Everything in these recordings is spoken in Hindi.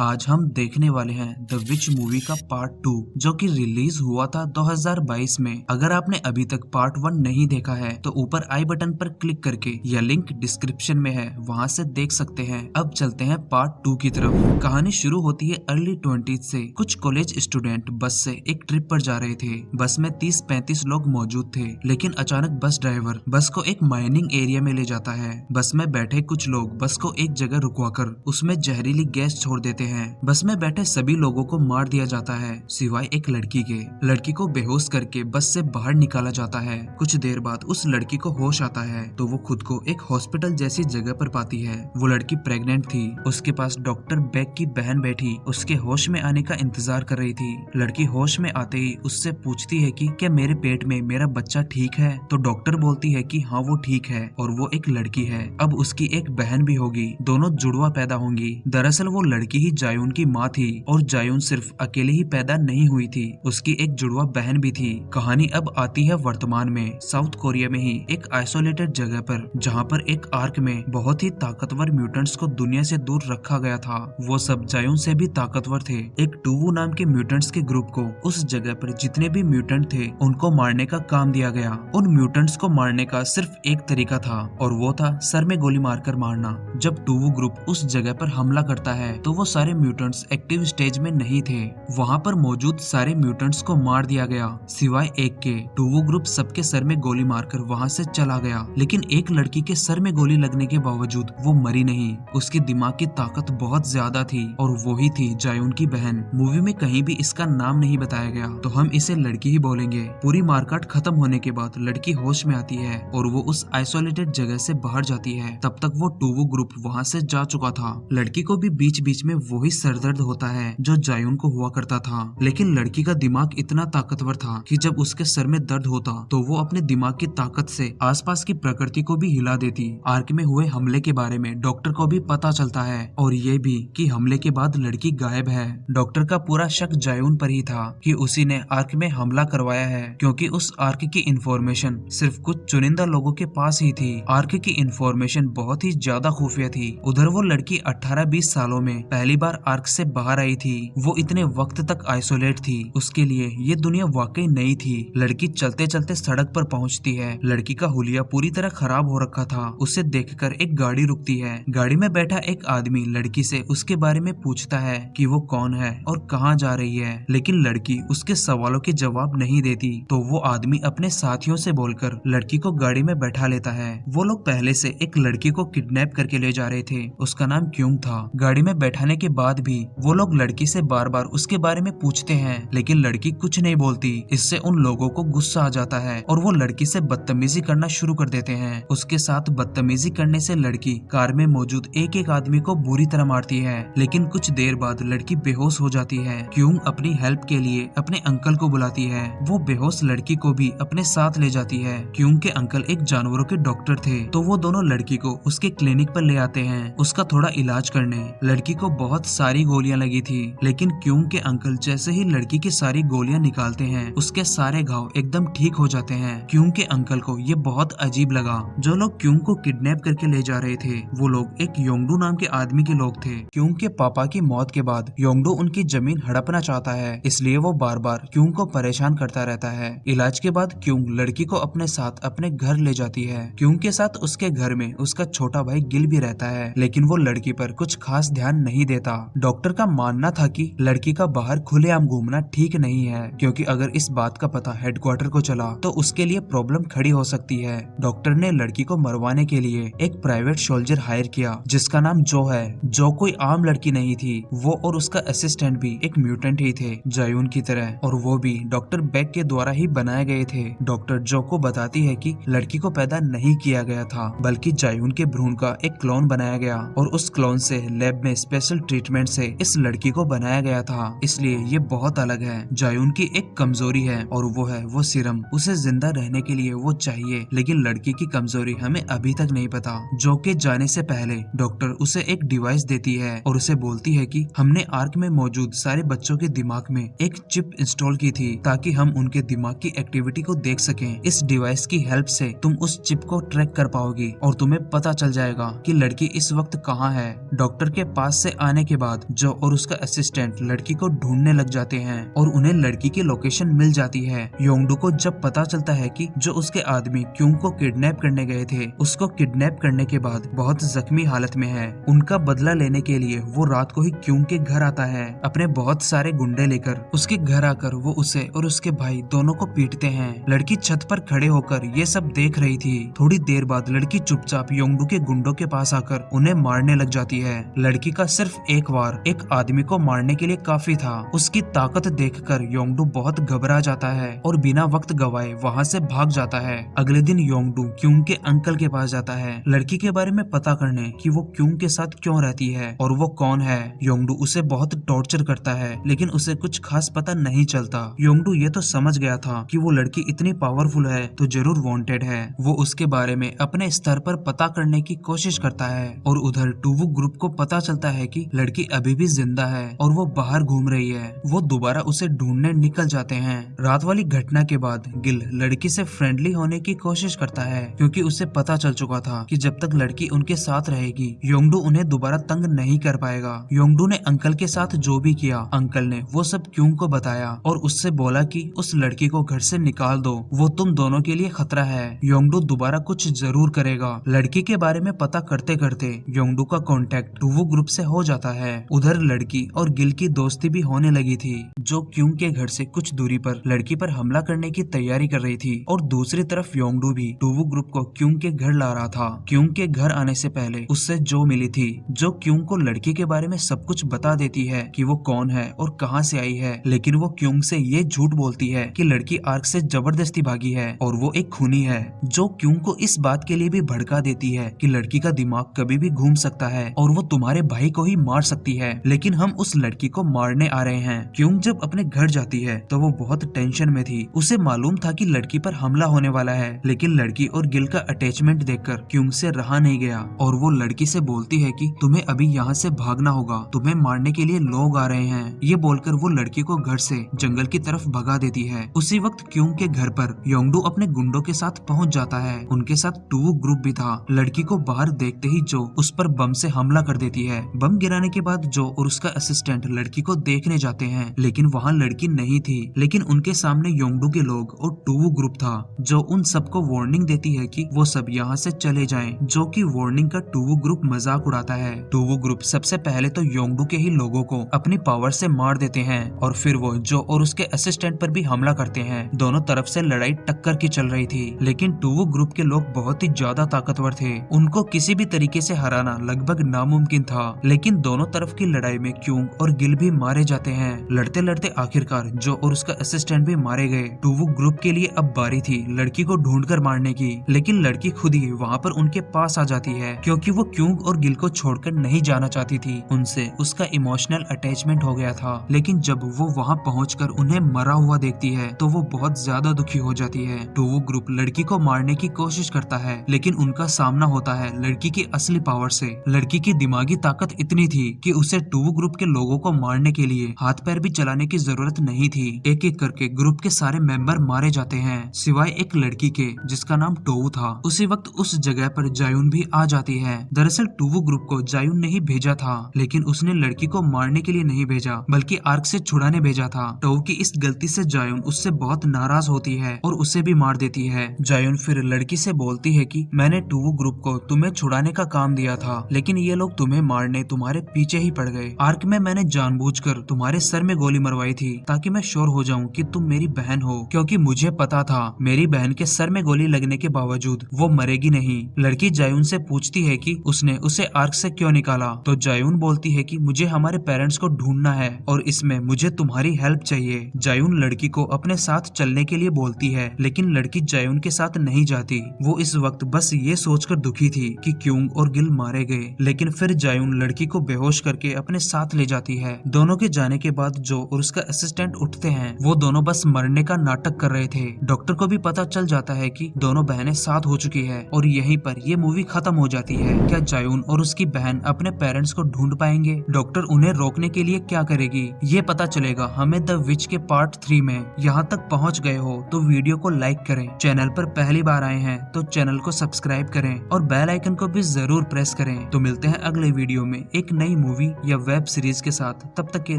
आज हम देखने वाले हैं द विच मूवी का पार्ट 2 जो कि रिलीज हुआ था 2022 में। अगर आपने अभी तक पार्ट 1 नहीं देखा है तो ऊपर आई बटन पर क्लिक करके यह लिंक डिस्क्रिप्शन में है, वहां से देख सकते हैं। अब चलते हैं पार्ट 2 की तरफ। कहानी शुरू होती है अर्ली 20s से। कुछ कॉलेज स्टूडेंट बस से एक ट्रिप पर जा रहे थे। बस में 30-35 लोग मौजूद थे, लेकिन अचानक बस ड्राइवर बस को एक माइनिंग एरिया में ले जाता है। बस में बैठे कुछ लोग बस को एक जगह रुकवाकर उसमें जहरीली गैस छोड़ देते हैं। बस में बैठे सभी लोगों को मार दिया जाता है सिवाय एक लड़की के। लड़की को बेहोश करके बस से बाहर निकाला जाता है। कुछ देर बाद उस लड़की को होश आता है तो वो खुद को एक हॉस्पिटल जैसी जगह पर पाती है। वो लड़की प्रेग्नेंट थी। उसके पास डॉक्टर बेक की बहन बैठी उसके होश में आने का इंतजार कर रही थी। लड़की होश में आते ही उससे पूछती है कि क्या मेरे पेट में मेरा बच्चा ठीक है? तो डॉक्टर बोलती है कि हाँ वो ठीक है और वो एक लड़की है। अब उसकी एक बहन भी होगी, दोनों जुड़वा पैदा होंगी। दरअसल वो लड़की ही जायून की माँ थी और जायून सिर्फ अकेले ही पैदा नहीं हुई थी, उसकी एक जुड़वा बहन भी थी। कहानी अब आती है वर्तमान में। साउथ कोरिया में ही एक आइसोलेटेड जगह पर, जहाँ पर एक आर्क में बहुत ही ताकतवर म्यूटेंट्स को दुनिया से दूर रखा गया था। वो सब जायून से भी ताकतवर थे। एक टूवू नाम के म्यूटेंट्स के ग्रुप को उस जगह पर जितने भी म्यूटेंट थे उनको मारने का काम दिया गया। उन म्यूटेंट्स को मारने का सिर्फ एक तरीका था और वो था सर में गोली मारकर मारना। जब टूवू ग्रुप उस जगह पर हमला करता है तो वो सारे म्यूटेंट्स एक्टिव स्टेज में नहीं थे। वहाँ पर मौजूद सारे म्यूटेंट्स को मार दिया गया सिवाय एक के। टूवू ग्रुप सबके सर में गोली मारकर वहाँ से चला गया, लेकिन एक लड़की के सर में गोली लगने के बावजूद वो मरी नहीं। उसकी दिमाग की ताकत बहुत ज्यादा थी और वो ही थी जायून की बहन। मूवी में कहीं भी इसका नाम नहीं बताया गया तो हम इसे लड़की ही बोलेंगे। पूरी मारकाट खत्म होने के बाद लड़की होश में आती है और वो उस आइसोलेटेड जगह से बाहर जाती है। तब तक वो टूवू ग्रुप वहाँ से जा चुका था। लड़की को भी बीच बीच में वही सरदर्द होता है जो जायून को हुआ करता था, लेकिन लड़की का दिमाग इतना ताकतवर था कि जब उसके सर में दर्द होता तो वो अपने दिमाग की ताकत से आसपास की प्रकृति को भी हिला देती। आर्क में हुए हमले के बारे में डॉक्टर को भी पता चलता है और ये भी कि हमले के बाद लड़की गायब है। डॉक्टर का पूरा शक जायून पर ही था कि उसी ने आर्क में हमला करवाया है, क्योंकि उस आर्क की इंफॉर्मेशन सिर्फ कुछ चुनिंदा लोगों के पास ही थी। आर्क की इंफॉर्मेशन बहुत ही ज्यादा खुफिया थी। उधर वो लड़की 18-20 सालों में पहली बार आर्क से बाहर आई थी। वो इतने वक्त तक आइसोलेट थी, उसके लिए ये दुनिया वाकई नई थी। लड़की चलते चलते सड़क पर पहुंचती है। लड़की का हुलिया पूरी तरह खराब हो रखा था। उसे देखकर एक गाड़ी रुकती है। गाड़ी में बैठा एक आदमी लड़की से उसके बारे में पूछता है कि वो कौन है और कहाँ जा रही है, लेकिन लड़की उसके सवालों के जवाब नहीं देती। तो वो आदमी अपने साथियों से बोलकर लड़की को गाड़ी में बैठा लेता है। वो लोग पहले से एक लड़की को किडनैप करके ले जा रहे थे, उसका नाम क्यूंग था। गाड़ी में बैठाने के बाद भी वो लोग लड़की से बार बार उसके बारे में पूछते हैं, लेकिन लड़की कुछ नहीं बोलती। इससे उन लोगों को गुस्सा आ जाता है और वो लड़की से बदतमीजी करना शुरू कर देते हैं। उसके साथ बदतमीजी करने से लड़की कार में मौजूद एक एक आदमी को बुरी तरह मारती है, लेकिन कुछ देर बाद लड़की बेहोश हो जाती है। क्यूंग अपनी हेल्प के लिए अपने अंकल को बुलाती है। वो बेहोश लड़की को भी अपने साथ ले जाती है। क्यूंग के अंकल एक जानवरों के डॉक्टर थे, तो वो दोनों लड़की को उसके क्लिनिक पर ले आते हैं उसका थोड़ा इलाज करने। लड़की को बहुत सारी गोलियां लगी थी, लेकिन क्यूंग के अंकल जैसे ही लड़की की सारी गोलियां निकालते हैं उसके सारे घाव एकदम ठीक हो जाते हैं। क्यूंग के अंकल को ये बहुत अजीब लगा। जो लोग क्यूंग को किडनैप करके ले जा रहे थे वो लोग एक योंगडू नाम के आदमी के लोग थे। क्यूंग के पापा की मौत के बाद योंगडू उनकी जमीन हड़पना चाहता है, इसलिए वो बार बार क्यूंग को परेशान करता रहता है। इलाज के बाद क्यूंग लड़की को अपने साथ अपने घर ले जाती है। क्यूंग के साथ उसके घर में उसका छोटा भाई गिल भी रहता है, लेकिन वो लड़की पर कुछ खास ध्यान नहीं देता। डॉक्टर का मानना था कि लड़की का बाहर खुलेआम घूमना ठीक नहीं है, क्योंकि अगर इस बात का पता हेडक्वार्टर को चला तो उसके लिए प्रॉब्लम खड़ी हो सकती है। डॉक्टर ने लड़की को मरवाने के लिए एक प्राइवेट सोल्जर हायर किया जिसका नाम जो है। जो कोई आम लड़की नहीं थी, वो और उसका असिस्टेंट भी एक म्यूटेंट ही थे जायून की तरह, और वो भी डॉक्टर बेक के द्वारा ही बनाए गए थे। डॉक्टर जो को बताती है कि लड़की को पैदा नहीं किया गया था, बल्कि जायून के भ्रूण का एक क्लोन बनाया गया और उस क्लोन से लैब में स्पेशल ट्रीटमेंट से इस लड़की को बनाया गया था, इसलिए ये बहुत अलग है। जायून की एक कमजोरी है और वो है वो सीरम। उसे जिंदा रहने के लिए वो चाहिए, लेकिन लड़की की कमजोरी हमें अभी तक नहीं पता। जो के जाने से पहले डॉक्टर उसे एक डिवाइस देती है और उसे बोलती है कि हमने आर्क में मौजूद सारे बच्चों के दिमाग में एक चिप इंस्टॉल की थी ताकि हम उनके दिमाग की एक्टिविटी को देख सकें। इस डिवाइस की हेल्प से तुम उस चिप को ट्रैक कर पाओगी और तुम्हें पता चल जाएगा कि लड़की इस वक्त कहाँ है। डॉक्टर के पास से आने के बाद जो और उसका असिस्टेंट लड़की को ढूंढने लग जाते हैं और उन्हें लड़की की लोकेशन मिल जाती है। योंगडू को जब पता चलता है कि जो उसके आदमी क्यूंग को किडनैप करने गए थे उसको किडनैप करने के बाद बहुत जख्मी हालत में है, उनका बदला लेने के लिए वो रात को ही क्यूंग के घर आता है अपने बहुत सारे गुंडे लेकर। उसके घर आकर वो उसे और उसके भाई दोनों को पीटते हैं। लड़की छत पर खड़े होकर ये सब देख रही थी। थोड़ी देर बाद लड़की चुपचाप योंगडू के गुंडों के पास आकर उन्हें मारने लग जाती है। लड़की का सिर्फ एक वार एक आदमी को मारने के लिए काफी था। उसकी ताकत देखकर योंगडू बहुत घबरा जाता है और बिना वक्त गवाए वहाँ से भाग जाता है। अगले दिन योंगडू क्यूंग के अंकल के पास जाता है लड़की के बारे में पता करने कि वो क्यूंग के साथ क्यों रहती है और वो कौन है। योंगडू उसे बहुत टॉर्चर करता है लेकिन उसे कुछ खास पता नहीं चलता। योंगडू ये तो समझ गया था कि वो लड़की इतनी पावरफुल है तो जरूर वांटेड है। वो उसके बारे में अपने स्तर पर पता करने की कोशिश करता है और उधर टूवू ग्रुप को पता चलता है कि लड़की अभी भी जिंदा है और वो बाहर घूम रही है। वो दोबारा उसे ढूंढने निकल जाते हैं। रात वाली घटना के बाद गिल लड़की से फ्रेंडली होने की कोशिश करता है क्योंकि उसे पता चल चुका था कि जब तक लड़की उनके साथ रहेगी योंगडू उन्हें दोबारा तंग नहीं कर पाएगा। योंगडू ने अंकल के साथ जो भी किया अंकल ने वो सब क्यूंग को बताया और उससे बोला कि उस लड़की को घर से निकाल दो, वो तुम दोनों के लिए खतरा है। योंगडू दोबारा कुछ जरूर करेगा। लड़की के बारे में पता करते करते योंगडू का कांटेक्ट टूवू ग्रुप से हो जाता है। उधर लड़की और गिल की दोस्ती भी होने लगी थी जो क्यूंग के घर से कुछ दूरी पर लड़की पर हमला करने की तैयारी कर रही थी और दूसरी तरफ योंगडू भी टूवू ग्रुप को क्यूंग के घर ला रहा था। क्यूंग के घर आने से पहले उससे जो मिली थी जो क्यूंग को लड़की के बारे में सब कुछ बता देती है कि वो कौन है और कहां से आई है, लेकिन वो क्यूंग से ये झूठ बोलती है कि लड़की आर्क से जबरदस्ती भागी है और वो एक खूनी है, जो क्यूंग को इस बात के लिए भी भड़का देती है कि लड़की का दिमाग कभी भी घूम सकता है और वो तुम्हारे भाई को ही मार सकती है, लेकिन हम उस लड़की को मारने आ रहे हैं। क्यूंग जब अपने घर जाती है तो वो बहुत टेंशन में थी। उसे मालूम था कि लड़की पर हमला होने वाला है, लेकिन लड़की और गिल का अटैचमेंट देखकर क्यूंग से रहा नहीं गया और वो लड़की से बोलती है कि तुम्हें अभी यहाँ से भागना होगा, तुम्हें मारने के लिए लोग आ रहे हैं। ये बोलकर वो लड़की को घर से जंगल की तरफ भगा देती है। उसी वक्त क्यूंग के घर पर योंगडू अपने गुंडों के साथ पहुंच जाता है। उनके साथ टूवू ग्रुप भी था। लड़की को बाहर देखते ही जो उस पर बम से हमला कर देती है। बम गिराने के बाद जो और उसका असिस्टेंट लड़की को देखने जाते हैं, लेकिन वहाँ लड़की नहीं थी। लेकिन उनके सामने योंगडू के लोग और टूवू ग्रुप था जो उन सबको वार्निंग देती है कि वो सब यहाँ से चले जाएं, जो कि वार्निंग का टूवू ग्रुप मजाक उड़ाता है। टूवू ग्रुप सबसे पहले तो योंगडू के ही लोगों को अपनी पावर से मार देते हैं और फिर वो जो और उसके असिस्टेंट पर भी हमला करते हैं। दोनों तरफ से लड़ाई टक्कर की चल रही थी, लेकिन टूवू ग्रुप के लोग बहुत ही ज्यादा ताकतवर थे। उनको किसी भी तरीके से हराना लगभग नामुमकिन था। लेकिन दोनों तरफ की लड़ाई में क्यूंग और गिल भी मारे जाते हैं। लड़ते लड़ते आखिरकार जो और उसका असिस्टेंट भी मारे गए। टूवू ग्रुप के लिए अब बारी थी लड़की को ढूंढकर मारने की, लेकिन लड़की खुद ही वहाँ पर उनके पास आ जाती है क्योंकि वो क्यूंग और गिल को छोड़कर नहीं जाना चाहती थी। उनसे उसका इमोशनल अटैचमेंट हो गया था, लेकिन जब वो वहाँ पहुंचकर उन्हें मरा हुआ देखती है तो वो बहुत ज्यादा दुखी हो जाती है। टूवू ग्रुप लड़की को मारने की कोशिश करता है, लेकिन उनका सामना होता है लड़की की असली पावर से। लड़की की दिमागी ताकत इतनी थी कि उसे टूवू ग्रुप के लोगों को मारने के लिए हाथ पैर भी चलाने की जरूरत नहीं थी। एक एक करके ग्रुप के सारे मेंबर मारे जाते हैं सिवाय एक लड़की के जिसका नाम टोवू था। उसी वक्त उस जगह पर जायुन भी आ जाती है। दरअसल टूवू ग्रुप को जायुन ने ही भेजा था, लेकिन उसने लड़की को मारने के लिए नहीं भेजा बल्कि आर्क से छुड़ाने भेजा था। टोवू की इस गलती से जायुन उससे बहुत नाराज होती है और उसे भी मार देती है। जायुन फिर लड़की से बोलती है कि मैंने टूवू ग्रुप को तुम्हें छुड़ाने का काम दिया था, लेकिन ये लोग तुम्हें मारने तुम्हारे पीछे ही पड़ गए। आर्क में मैंने जानबूझकर तुम्हारे सर में गोली मरवाई थी ताकि मैं श्योर हो जाऊं कि तुम मेरी बहन हो, क्योंकि मुझे पता था मेरी बहन के सर में गोली लगने के बावजूद वो मरेगी नहीं। लड़की जायुन से पूछती है कि उसने उसे आर्क से क्यों निकाला, तो जायुन बोलती है कि मुझे हमारे पेरेंट्स को ढूंढना है और इसमें मुझे तुम्हारी हेल्प चाहिए। जायुन लड़की को अपने साथ चलने के लिए बोलती है, लेकिन लड़की जायुन के साथ नहीं जाती। वो इस वक्त बस ये सोचकर दुखी थी कि क्यूंग और गिल मारे गए, लेकिन फिर जायुन लड़की को बेहोश करके अपने साथ ले जाती है। दोनों के जाने के बाद जो और उसका असिस्टेंट उठते हैं, वो दोनों बस मरने का नाटक कर रहे थे। डॉक्टर को भी पता चल जाता है कि दोनों बहनें साथ हो चुकी है और यहीं पर ये मूवी खत्म हो जाती है। क्या जायुन और उसकी बहन अपने पेरेंट्स को ढूंढ पाएंगे? डॉक्टर उन्हें रोकने के लिए क्या करेगी, ये पता चलेगा हमें द विच के पार्ट 3 में। यहाँ तक पहुँच गए हो तो वीडियो को लाइक करें, चैनल पर पहली बार आए हैं तो चैनल को सब्सक्राइब करें और बेल आइकन को भी जरूर प्रेस करें। तो मिलते हैं अगले वीडियो में एक नई नई मूवी या वेब सीरीज के साथ। तब तक के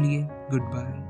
लिए गुड बाय।